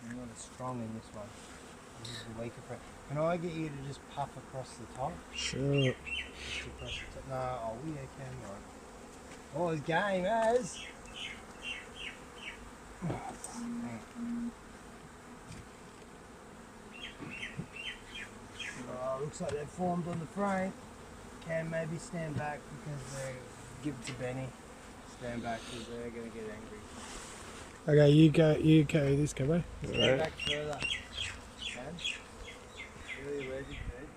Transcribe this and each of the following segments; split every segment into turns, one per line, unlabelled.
You're not as strong in this one. This is the weaker press. Can I get you to just puff across the top?
Sure.
Just across the top. No, oh yeah, can right. Oh, it's game as. Oh, looks like they've formed on the frame. Can maybe stand back because they give it to Benny. Stand back because they're going to get angry.
Okay, you carry this, Cabo.
Stand back further. Can. Really allergic, dude.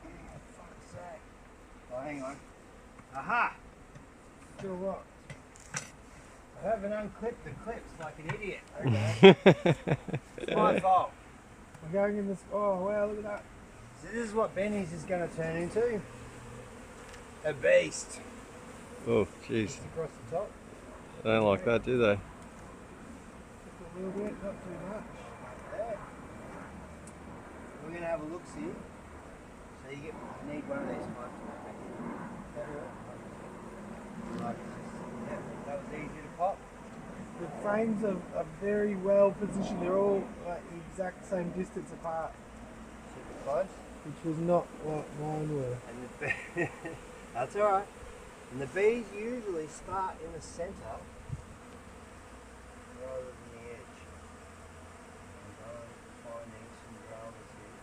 Oh, fuck's sake. Oh, hang on. Aha! Still rock. I haven't unclipped the clips like an idiot. Okay. It's my fault.
We're going in this. Oh wow, look at that.
So this is what Benny's is going to turn into. A beast.
Oh, jeez.
Just across the top.
They don't like that, do they?
Just a little bit, not too much.
Yeah. We're going to have a look see. So you need one of these ones. Like, yeah, that was easy to pop.
The frames are very well positioned. They're all like the exact same distance apart,
Super close.
which was not what mine were.
And the that's alright. And the bees usually start in the centre rather than the edge. I'm finding some dramas here.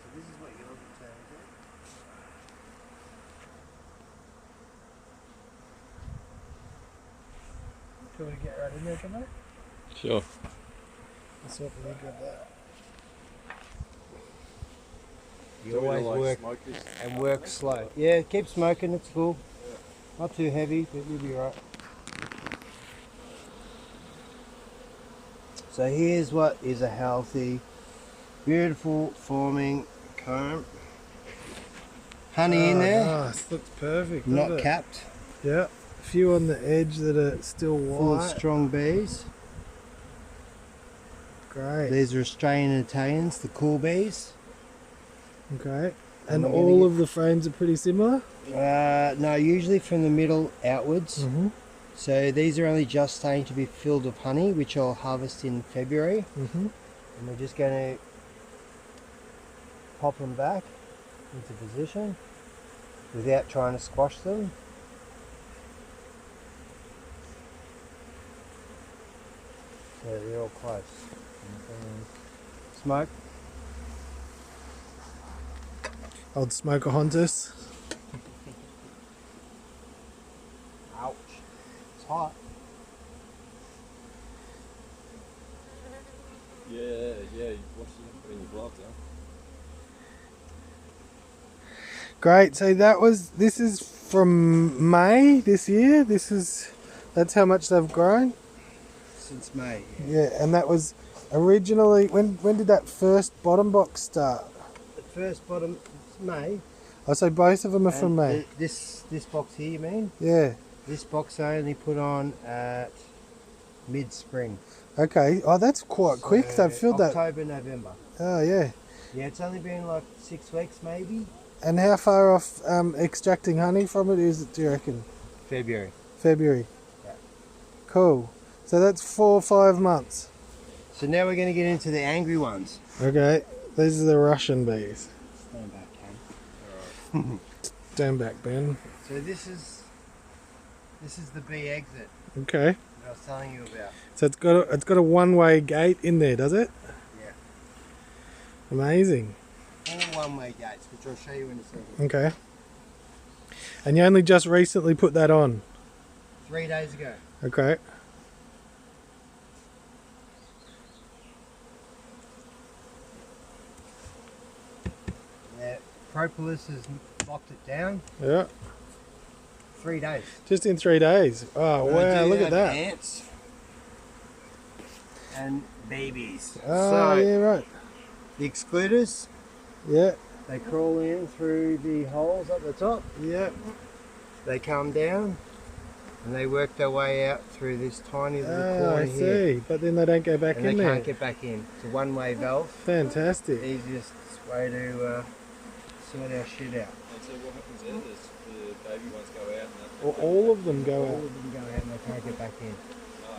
So this is what yours will turn into.
Shall we get right in there, can we?
Sure.
Let's hope we grab that.
You always work and work slow. Yeah, keep smoking, it's cool. Not too heavy, but you'll be right. So here's what is a healthy, beautiful forming comb. Honey in there,
Nice, looks perfect.
not
doesn't it?
capped,
Yeah, a few on the edge that are still
full of
white.
strong bees.
Great.
These are Australian and Italians, the cool bees.
Okay.
And
And
we're gonna
all
get-
of the frames are pretty similar.
No, usually from the middle outwards.
Mm-hmm.
So these are only just starting to be filled with honey, which I'll harvest in February.
Mm-hmm.
And we're just going to pop them back into position without trying to squash them. So they're all close. Smoke.
Old smoker hunters.
Ouch. It's hot.
Yeah, you watch it putting your gloves on.
Great. So this is from May this year. That's how much they've grown.
Since May.
Yeah, and that was originally when did that first bottom box start?
The first bottom, it's May.
Oh, so both of them are from
And
May.
This box here, you mean?
Yeah.
This box I only put on at mid-spring.
Okay. Oh, that's quite quick.
So
They've filled that.
October, November.
Oh, yeah.
Yeah, it's only been like 6 weeks maybe.
And how far off extracting honey from it is it, do you reckon?
February.
February.
Yeah.
Cool. So that's 4 or 5 months.
So now we're going to get into the angry ones.
Okay. These are the Russian bees.
Stand back, Ken.
Stand back, Ben.
So this is the bee exit
Okay.
that I was telling you about.
So it's got a one-way gate in there, does it?
Yeah.
Amazing.
4 one-way gates, which I'll show you in a second.
Okay. And you only just recently put that on.
3 days ago.
Okay.
Yeah, propolis has locked it down.
Yeah.
3 days.
Just in 3 days. Oh, wow, look at that.
Ants and babies.
Oh,
so
yeah, right.
the excluders,
Yeah.
they crawl in through the holes at the top.
Yeah.
They come down and they work their way out through this tiny little
Oh,
corner
I
here.
see. But then they don't go back
And
in
they
there.
can't get back in. It's a one-way valve.
Fantastic.
Easiest way to sort our shit out.
And so what happens there? The baby ones go out and that.
Or all of them go
All
out.
of them go out and they can't get back in.
Oh,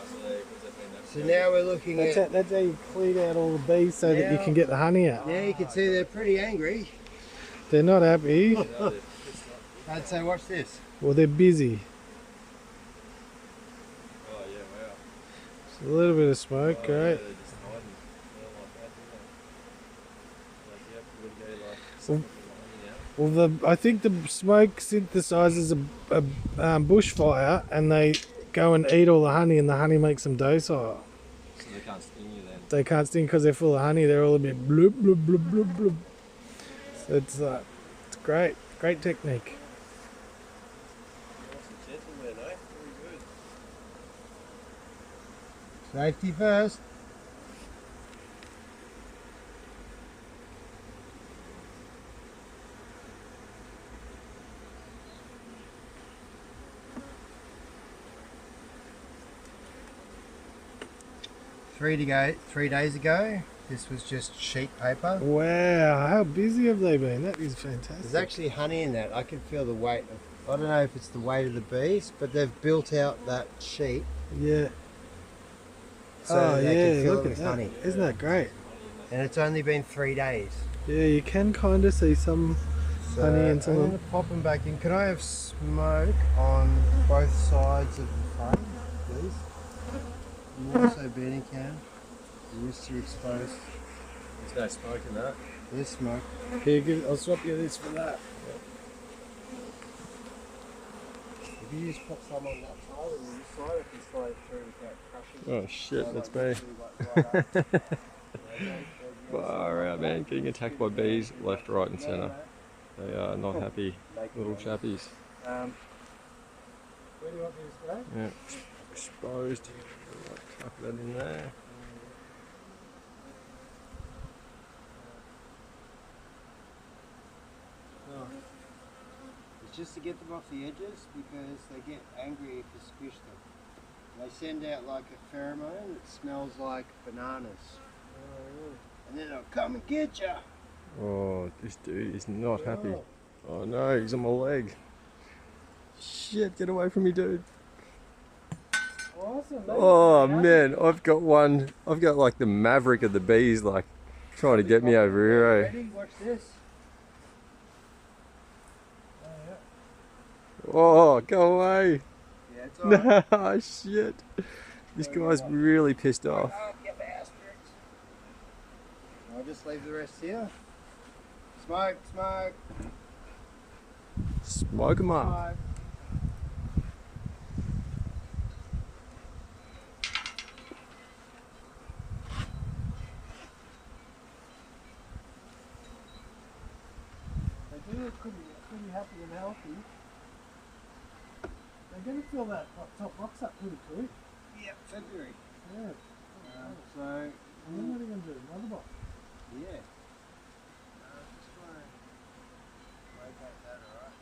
So now we're looking at.
That's how you clean out all the bees so that you can get the honey out.
Now you can see they're pretty angry.
They're not happy.
I'd say, watch this.
Well, they're busy.
Oh yeah, wow.
Just a little bit of smoke,
Oh,
great.
yeah, they're just hiding. They don't like that, do they? Like, yeah, we're gonna go like
Well, I think the smoke synthesizes a bushfire, and they go and eat all the honey, and the honey makes them docile.
so they can't sting you then.
They can't sting because they're full of honey. They're all a bit bloop bloop bloop bloop bloop. So it's great, great technique.
Nice and gentle there, Nath. Very good.
Safety first. Three days ago, this was just sheet paper.
Wow, how busy have they been? That is fantastic.
There's actually honey in that. I can feel the weight of, I don't know if it's the weight of the bees, but they've built out that sheet
Yeah.
so they can fill
look
it
at
with
that.
honey.
Isn't that great?
And it's only been 3 days.
Yeah, you can kind of see some
So
honey and some
I'm
of
going to pop them back in. Can I have smoke on both sides of the frame, please? And also Benny can. The wrists are exposed.
There's no smoke in that.
There's smoke.
Here, I'll swap you this for that.
If you just put some on that side and this side, I can slide it through without crushing.
Oh shit, that's me.
me.
Far out, man. Getting attacked by bees left, right, and centre. They are not happy little chappies.
Where do you want me to spray?
Yeah, exposed. Like, tuck that in there.
It's just to get them off the edges because they get angry if you squish them. They send out like a pheromone that smells like bananas. And then they'll come and get you.
Oh, this dude is not happy. Oh no, he's on my leg. Shit, get away from me, dude.
Awesome.
Oh man, I've got like the maverick of the bees, like trying to get me over here, eh?
Ready? Watch this.
Oh, go away.
Yeah, it's alright.
No, shit. This guy's really pissed off.
Up, you bastards. I'll just leave the rest here. Smoke, smoke,
Smoke him up.
smoke.
They do look pretty happy and healthy. They're going to fill that top box up pretty quick.
Yep, February.
Yeah.
So,
And then what are you going to do? Another box?
yeah. Just want to locate that, alright?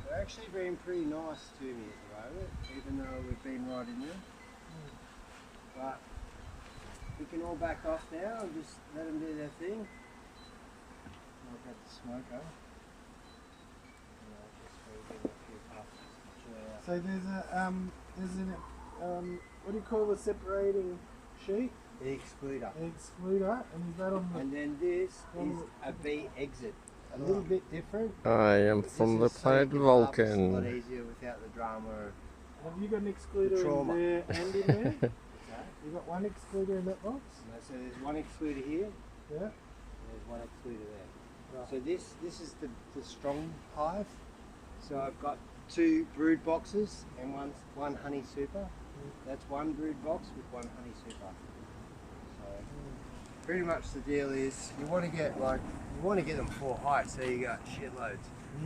They're actually being pretty nice to me at the moment, even though we've been right in there. But we can all back off now and just let them do their thing. I'll get the smoke over.
So there's an what do you call the separating sheet?
The excluder.
An excluder, and is that on the?
And then this is a V exit. A little bit different.
I am from the
This is so
planet
you can harvest a lot
Vulcan.
easier without the drama.
Have you got an excluder
Trauma.
in there and in there? You got one excluder in that box?
So there's one excluder here,
Yeah.
and there's one excluder there.
Right.
So this is the strong hive. So I've got 2 brood boxes and one honey super. That's one brood box with one honey super. So pretty much the deal is you want to get them full height, so you got shitloads.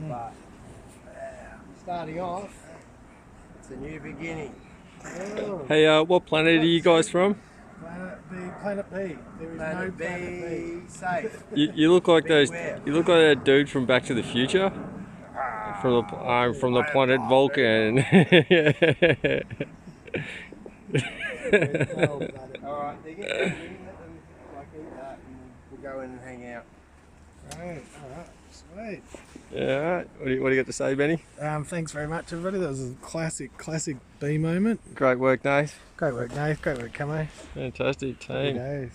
But starting off, it's a new beginning.
Oh,
Hey, what planet are you guys from?
Planet B. There is no
Planet
Planet B.
B safe.
You look like those.
Beware.
You look like that dude from Back to the Future. I'm from the planet Vulcan.
Alright, they get let them like eat that and we'll go in and hang out.
Right, alright, sweet.
Yeah, all right. What do you got to say, Benny?
Thanks very much, everybody. That was a classic bee moment.
Great work, Nath.
Great work, Nath. Great work, Camo.
Fantastic
Happy
team.
days.